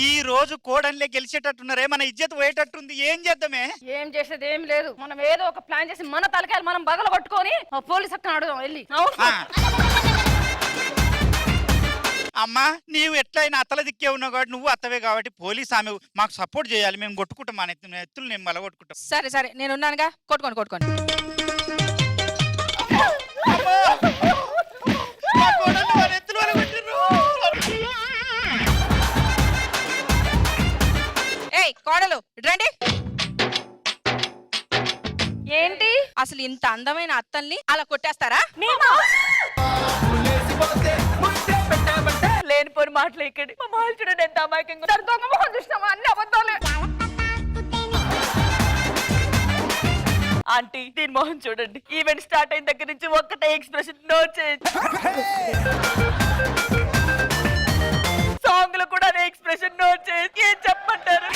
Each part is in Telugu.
ఈ రోజు కోడన్లే గెలిచేటట్టున్నారే, మన ఇజ్జత్ పోయేటట్టుంది. ఏం చేద్దామే? ఏం చేసేది ఏం లేదు. మనం ఏదో ఒక ప్లాన్ చేసి మన తలకాయలు మనం బగల కొట్టుకొని పోలీస్ అక్కడ అడుగుదాం వెళ్ళి. అమ్మా, నీవు ఎట్లయినా అత్తల దిక్కే ఉన్నావు కాబట్టి నువ్వు అత్తవే కాబట్టి పోలీస్ ఆమె మాకు సపోర్ట్ చేయాలి. మేము కొట్టుకుంటాం, మన ఎత్తులు నేను మళ్ళీ కొట్టుకుంటాం. సరే సరే, నేను ఉన్నానుగా, కొట్టుకోండి కొట్టుకోండి. ఏయ్ కోడలు రండి. ఏంటి అసలు ఇంత అందమైన అత్తల్ని అలా కొట్టేస్తారా? లేనిపోని మాటలు ఇక్కడ మా మాల్ చూడండి ఎంత అమాయకంగా. దొంగ మొహం చూసినామా? అన్ని అబద్ధాలే. ఆంటీ దీని మొహం చూడండి. ఈవెంట్ స్టార్ట్ అయిన దగ్గర నుంచి ఒక్కటే ఎక్స్ప్రెషన్, నో చేంజ్. సాంగ్ లో కూడా అదే ఎక్స్ప్రెషన్, నో చేంజ్. ఏం చెప్పంటారు?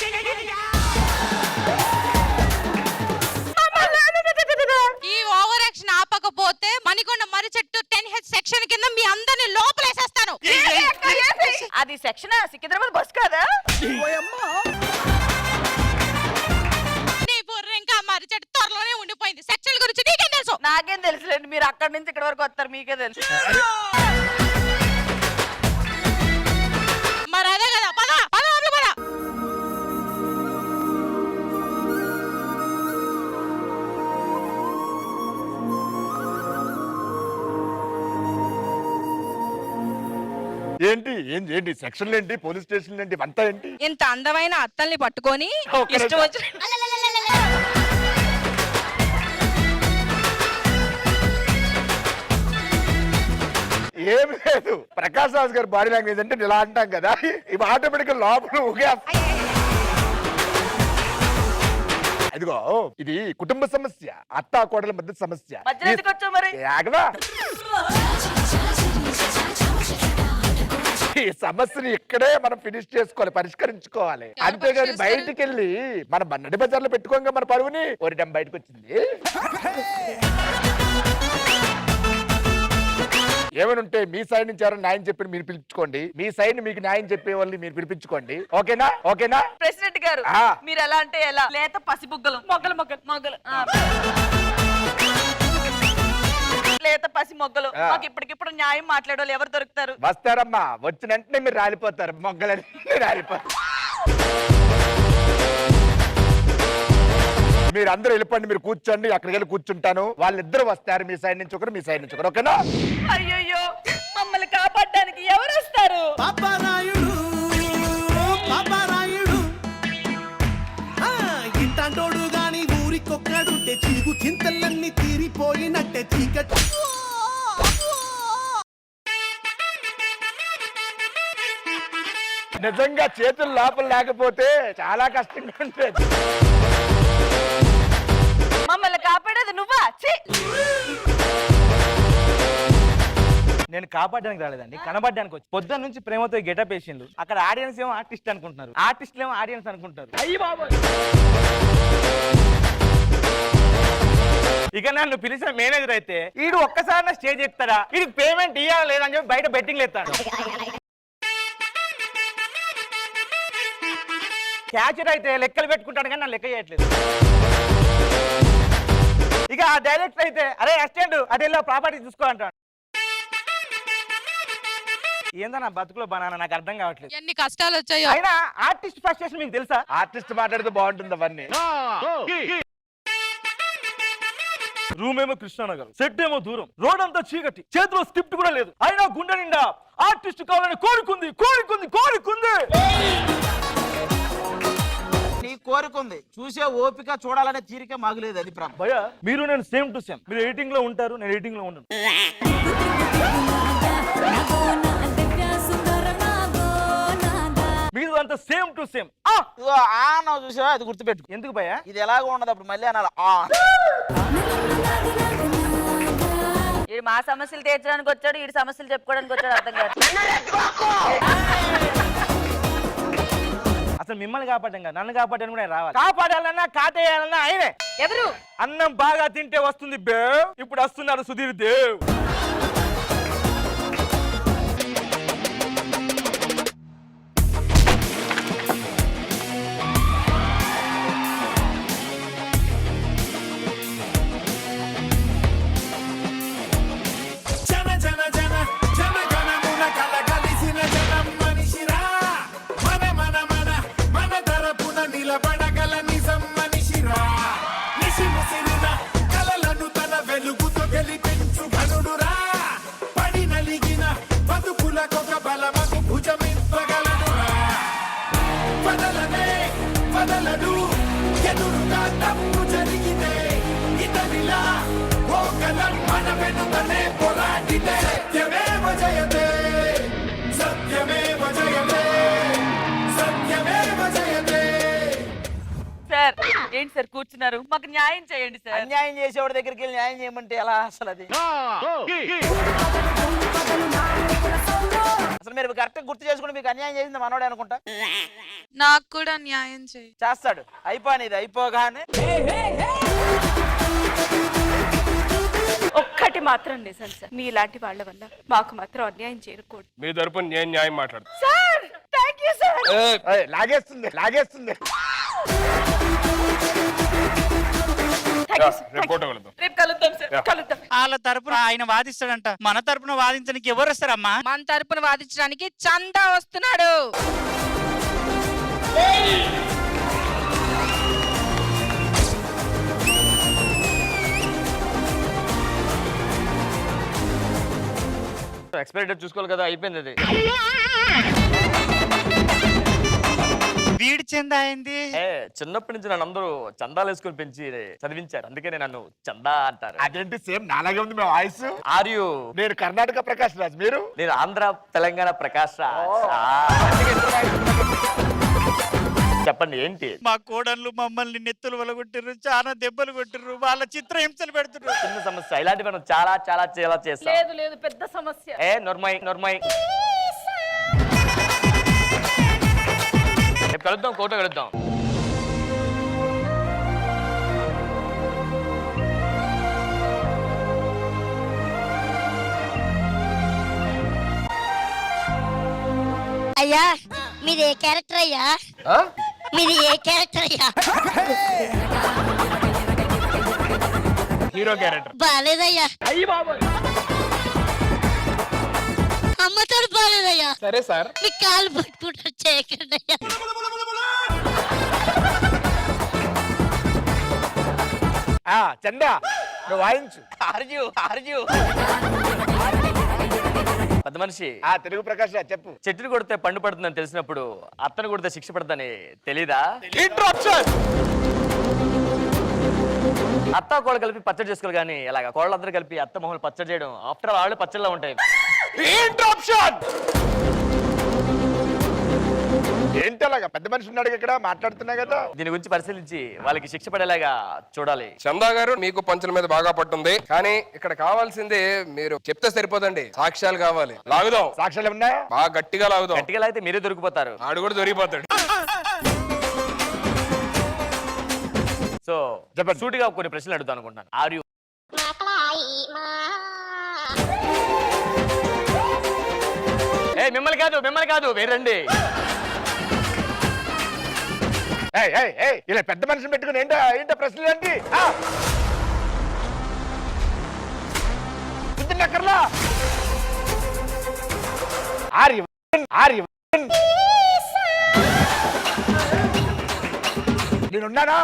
ఈ ఓవర్ యాక్షన్ ఆపకపోతే మణికొండ మర్రి చెట్టు 10H సెక్షన్ కింద మీ అందరిని లోపలేసేస్తాను. అది సెక్షన్ సికింద్రాబాద్ బస్ కాదా? నీ బుర్ర ఇంకా మర్రి చెట్టు త్వరలోనే ఉండిపోయింది. సెక్షన్ గురించి నీకేం తెలుసు? నాకేం తెలుసులేండి, మీరు అక్కడి నుంచి ఇక్కడ వరకు వస్తారు, మీకే తెలుసు. మరి అదే కదా, పద పద పద. ఏంటి ఏంటి సెక్షన్లు ఏంటి, పోలీస్ స్టేషన్లు ఏంటి, అంతా ఏంటి? ఇంత అందమైన అత్తల్ని పట్టుకొని ఇష్టం వచ్చి ఏం లేదు, ప్రకాష్ రాజ్ గారి బాడీ లాంగ్వేజ్ అంటే ఇలా అంటాం కదా, ఇవి ఆటోమేటిక్ లోపల ఊగే. ఇదిగో ఇది కుటుంబ సమస్య, అత్తా కోడల మధ్య సమస్య. మరి ఆగవా? ఈ సమస్యని ఇక్కడే మనం ఫినిష్ చేసుకోవాలి, పరిష్కరించుకోవాలి. అంతేగాని బయటికి వెళ్ళి మన నడి బజార్లో పెట్టుకోగా మన పరువుని ఒరిడం బయటకు వచ్చింది. ఏమైనా ఉంటే మీ సైడ్ నుంచి ఎవరైనా న్యాయం చెప్పి మీరు పిలిపించుకోండి, మీ సైడ్ మీకు న్యాయం చెప్పే వాళ్ళని మీరు పిలిపించుకోండి. ఓకేనా? ఓకేనా ప్రెసిడెంట్ గారు? మీరు ఎలా అంటే ఎలా? లేత పసిబుగ్గలు, మొగ్గలు మొగ్గలు మొగ్గలు, లేత పసి మొగ్గలు. మాకు ఇప్పటికిప్పుడు న్యాయం మాట్లాడే ఎవరు దొరుకుతారు? వస్తారమ్మా, వచ్చిన వెంటనే మీరు రాలిపోతారు, మొగ్గలన్నీ రాలిపోతారు. మీరు అందరూ వెళ్ళిపోండి, మీరు కూర్చోండి, అక్కడికి వెళ్ళి కూర్చుంటాను. వాళ్ళిద్దరు వస్తారు, మీ సైడ్ నుంచి ఒకరు, మీ సైడ్ నుంచి ఒకరు. ఓకేనా? అయ్యో, మమ్మల్ని కాపాడడానికి ఎవరు వస్తారు? పాపారాయుడు ఇంటాంటోడు గాని ఊరికొక్కడుంటే చీగు చింతలన్నీ తీరిపోయినట్టే చీకటి. నిజంగా చేతులు లోపల లేకపోతే చాలా కష్టంగా ఉంటుంది. మమ్మల్ని కాపాడేది నువ్వా? నేను కాపాడడానికి రాలేదండి, కనబడడానికి వచ్చి. పొద్దున్న నుంచి ప్రేమతో గెటప్ వేసిండు. అక్కడ ఆడియన్స్ ఏమో ఆర్టిస్ట్ అనుకుంటున్నారు, ఆర్టిస్టులు ఏమో ఆడియన్స్ అనుకుంటారు. అయ్యి బాబు, ఇక నన్ను పిలిచిన మేనేజర్ అయితే వీడు ఒక్కసారి స్టేజ్ ఎక్కుతాడా, వీడికి పేమెంట్ ఇవ్వాలా లేదని చెప్పి బయట బెట్టింగ్లు ఎత్తాడు. క్యాచర్ అయితే లెక్కలు పెట్టుకుంటాడు కానీ నన్ను లెక్క చేయట్లేదు. ఇక ఆ డైరెక్టర్ అయితే అరే అసిస్టెంట్ అదేలో ప్రాపర్టీ చూసుకో అంటాడు. ఏందన్నా బతుకులో బనానా, నాకు అర్థం కావట్లేదు. ఎన్ని కష్టాలు వచ్చాయో. అయినా ఆర్టిస్ట్ ఫ్రస్ట్రేషన్ మీకు తెలుసా? ఆర్టిస్ట్ మాట్లాడితే బాగుంటుంది అవన్నీ. రూమ్ ఏమో కృష్ణానగర్, సెట్ ఏమో దూరం, రోడ్ అంతా చీకటి, చేతిలో స్క్రిప్ట్ కూడా లేదు. అయినా గుండె నిండా ఆర్టిస్ట్ కావాలని కోరుకుంది కోరుకుంది కోరుకుంది. నీ కోరుకుంది, చూసే ఓపిక చూడాలనే తీరిక మాగులేదు. అది భయ, మీరు నేను సేమ్ టు సేమ్. మీరు ఎడిటింగ్ లో ఉంటారు, నేను ఎడిటింగ్ లో ఉంటాను. మీరు అంతా సేమ్ టు సేమ్. చూసావా? అది గుర్తుపెట్టు. ఎందుకు భయ? ఇది ఎలాగో ఉండదు, అప్పుడు మళ్ళీ అనాలి. ఈ మా సమస్యలు తీర్చడానికి వచ్చాడు, ఈ సమస్యలు చెప్పుకోవడానికి వచ్చాడు, అర్థం కాదు. అసలు మిమ్మల్ని కాపాడడం కాదు, నన్ను కాపాడని కూడా రావాలి. కాపాడాలన్నా కాటేయాలన్నా ఆయనే. ఎవరు? అన్నం బాగా తింటే వస్తుంది బేవ్. ఇప్పుడు వస్తున్నారు సుధీర్ దేవ్. చూసిన జనం మనిషిరా మన మన మన మన తరపున నిలబడగల నిజం మనిషిరా నిసి ముసిరిన కలలను తన వెలుగుతో గెలిపించు ఘనుడురా పడి నలిగిన బతుకులకొక బలమకు భుజమివ్వగలనురా వదలడు ఎదురుగా తప్పు జరిగితే ఇతనిలా ఓ కలం మన వెనుకనే పోరాడితే సత్యమేవ జయతే సత్యమేవ జయతే సత్యమేవ జయతే. సార్ ఏంటి సార్ కూర్చున్నారు, మాకు న్యాయం చేయండి సార్. అన్యాయం చేసేవాడి దగ్గరికి వెళ్ళి న్యాయం చేయమంటే ఎలా అసలు అది అసలు మీరు కరెక్ట్ గుర్తు చేసుకుని మీకు అన్యాయం చేసింది మనోడే అనుకుంటా. నాకు కూడా న్యాయం చేయి. చేస్తాడు అయిపోయినది అయిపోగానే ఒక్కటి మాత్రం నిజం సార్, మీలాంటి వాళ్ళ వల్ల మాకు మాత్రం అన్యాయం చేయకూడదు. మీ తరపున నేను న్యాయం మాట్లాడు. Sir thank you sir. లాగేస్తుంది లాగేస్తుంది. రేపు కోట వెళ్దాం. రేపు కలుద్దాం సార్, కలుద్దాం. వాళ్ళ తరపున ఆయన వాదిస్తాడంట, మన తరపున వాదించడానికి ఎవరు వస్తారమ్మా? మన తరపున వాదించడానికి చందా వస్తున్నాడు. ఎక్స్పైరీ డేట్ చూసుకోవాలి కదా, అయిపోయింది అది. వీడి చెందా అయింది. చిన్నప్పటి నుంచి నన్ను అందరూ చందాలు వేసుకొని పెంచి చదివించారు, అందుకే నన్ను చందా అంటారు. అదేంటి సేమ్ నాలాగే ఉంది మా వాయిస్. Are you? నేను కర్ణాటక ప్రకాష్ రాజ్, మీరు? నేను ఆంధ్ర తెలంగాణ ప్రకాష్ రాజ్. చెప్పండి ఏంటి? మా కోడళ్ళు మమ్మల్ని నెత్తులు వలగొట్టిర్రు, చాలా దెబ్బలు కొట్టిర్రు, వాళ్ళ చిత్రహింసలు పెడుతున్నారు. చిన్న సమస్య, ఇలాంటి మనం చాలా చాలా చాలా చేస్తాం. లేదు లేదు పెద్ద సమస్య. నోర్మై నోర్మై. రేపు కలుద్దాం, కోర్టులో కలుద్దాం. అయ్యా మీది ఏ క్యారెక్టర్ అయ్యా? మీది ఏ క్యారెక్టర్ అయ్యా? Hero character. బాలేదయ్యా. అమ్మతో బాలేదయ్యా. సరే సార్. మీ కాలు పట్టుకుంటారు, చేయకండి అయ్యా. చందా నువ్వు వాయించు. ఆర్జు ఆర్జు పెద్ద మనిషి, తెలుగు ప్రకాష్ రాజ్ చెప్పు. చెట్టుని కొడితే పండు పడుతుందని తెలిసినప్పుడు అత్తను కొడితే శిక్ష పడుతుందని తెలీదా? అత్త కోళ్ళు కలిపి పచ్చడి చేసుకోవాలి కానీ ఇలాగ కోళ్ళందరూ కలిపి అత్త మొహలు పచ్చడి చేయడం ఆఫ్టర్ ఆల్ వాళ్ళు పచ్చడిలో ఉంటాయి. ఏంటి అలాగా? పెద్ద మనిషి ఉన్నాడు ఇక్కడ, మాట్లాడుతున్నా కదా. దీని గురించి పరిశీలించి వాళ్ళకి శిక్ష పడేలాగా చూడాలి. చందా గారు మీకు పంచుల మీద బాగా పట్టుంది, కానీ ఇక్కడ కావాల్సింది మీరు చెప్తే సరిపోదండి, సాక్ష్యాలు కావాలి. లాగుదాం. సాక్ష్యాలు ఉన్నాయా? బాగా గట్టిగా లాగుదాం. గట్టిగా అయితే మీరే దొరికిపోతారు. ఆడు కూడా దొరికిపోతాడు. సో చెప్పండి, సూటిగా కొన్ని ప్రశ్నలు అడుగుతాను అనుకుంటున్నాను. Are you? మిమ్మల్ని కాదు వేరండి. ఇలా పెద్ద మనిషిని పెట్టుకుని ఏంటో ప్రశ్నలు ఏంటి? నక్కర్లా నేనున్నానా?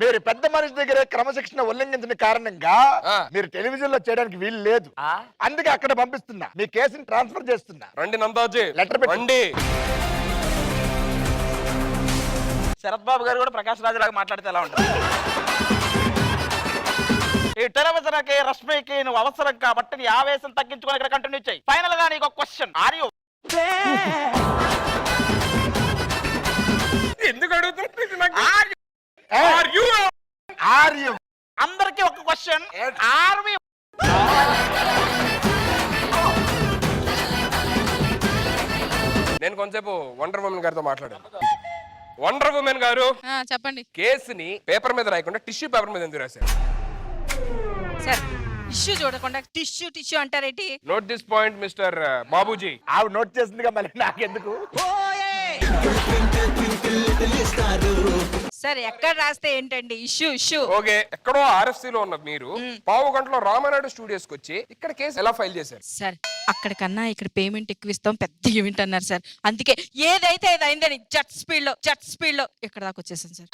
మీరు పెద్ద మనిషి దగ్గర క్రమశిక్షణ ఉల్లంఘించిన కారణంగా మీరు టెలివిజన్ లో చేయడానికి వీలు లేదు, అందుకే అక్కడ పంపిస్తున్నా. మీ కేసుని ట్రాన్స్ఫర్ చేస్తున్నా. రండి నందాజీ, లెటర్ రండి. శరత్ బాబు గారు కూడా ప్రకాష్ రాజు లాగా మాట్లాడితే ఎలా ఉంటుంది? ఈ టెలివిజన్కి రష్మికి నువ్వు అవసరం కాబట్టి నీ ఆవేశం తగ్గించుకొని ఇక్కడ కంటిన్యూ చేయి. ఫైనల్ గా నీకు ఒక క్వశ్చన్. Are you? ఎందుకు అడుగుతున్నారు? అందరికి ఒక క్వశ్చన్. ఆర్ వి? నేను కొంచెంసేపు వండర్ ఉమెన్ గారితో మాట్లాడాను. వండర్ ఉమెన్ గారు చెప్పండి. కేసుని పేపర్ మీద రాయకుండా టిష్యూ పేపర్ మీద ఎందుకు రాశారు? సార్ టిష్యూ చూడకుండా టిష్యూ అంటారేంటి? Note this point mister Babuji. ఆవిడ నోట్ చేసిందిగా, మళ్ళీ నాకెందుకు? సార్ ఎక్కడ రాస్తే ఏంటండి ఇష్యూ ఓకే, ఎక్కడో RFC లో ఉన్న మీరు పావు గంటలో రామానాయుడు స్టూడియోస్ కి వచ్చి ఇక్కడ కేసు ఎలా ఫైల్ చేశారు? సార్ అక్కడికన్నా ఇక్కడ పేమెంట్ ఎక్కువ ఇస్తాం, పెద్ద ఈవెంట్ అన్నారు సార్. అందుకే ఏదైతే అది అయిందని జట్ స్పీడ్ లో ఇక్కడ దాకా వచ్చేసాను సార్.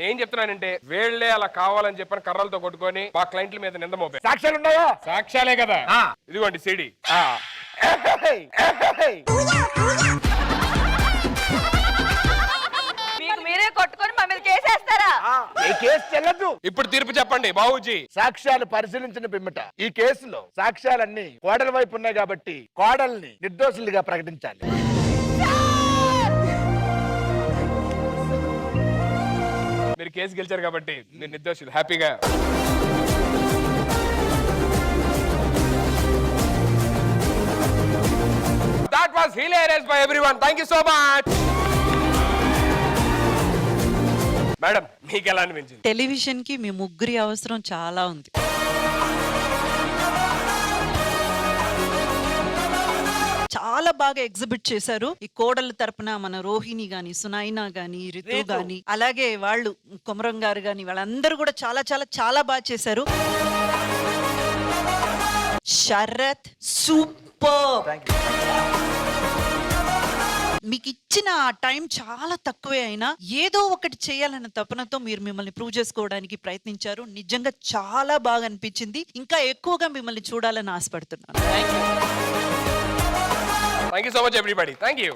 నేను చెప్తున్నానంటే వీళ్ళే అలా కావాలని చెప్పని కర్రలతో కొట్టుకొని మా క్లయింట్ల మీద నింద మోపారు. సాక్ష్యాలు ఉన్నాయా? సాక్ష్యాలే కదా, ఇదిగోండి సిడి. మీకు మీరే కొట్టుకొని మా మీద కేసేస్తారా? ఈ కేసు చెల్లదు. ఇప్పుడు తీర్పు చెప్పండి బాబుజీ. సాక్ష్యాలు పరిశీలించిన పిమ్మట ఈ కేసులో సాక్ష్యాలన్నీ కోడల వైపు ఉన్నాయి కాబట్టి కోడల్ని నిర్దోషులుగా ప్రకటించాలి. మీరు కేసు గెలిచారు కాబట్టి మీరు నిర్దోషులు, హ్యాపీగా. That was hilarious by everyone. Thank you so much. Madam మీకు ఎలా అనిపించింది? టెలివిజన్ కి మీ ముగ్గురి అవసరం చాలా ఉంది. చాలా బాగా ఎగ్జిబిట్ చేశారు. ఈ కోడల తరపున మన రోహిణి గాని, సునైనా గాని, రితు గాని, అలాగే వాళ్ళు కొమరం గారు గాని, వాళ్ళందరూ కూడా చాలా చాలా చాలా బాగా చేశారు. శరత్ సూపర్. మీకు ఇచ్చిన ఆ టైం చాలా తక్కువే అయినా ఏదో ఒకటి చేయాలన్న తపనతో మీరు మిమ్మల్ని ప్రూవ్ చేసుకోవడానికి ప్రయత్నించారు. నిజంగా చాలా బాగా అనిపించింది. ఇంకా ఎక్కువగా మిమ్మల్ని చూడాలని ఆశపడుతున్నాను. Thank you so much everybody. Thank you.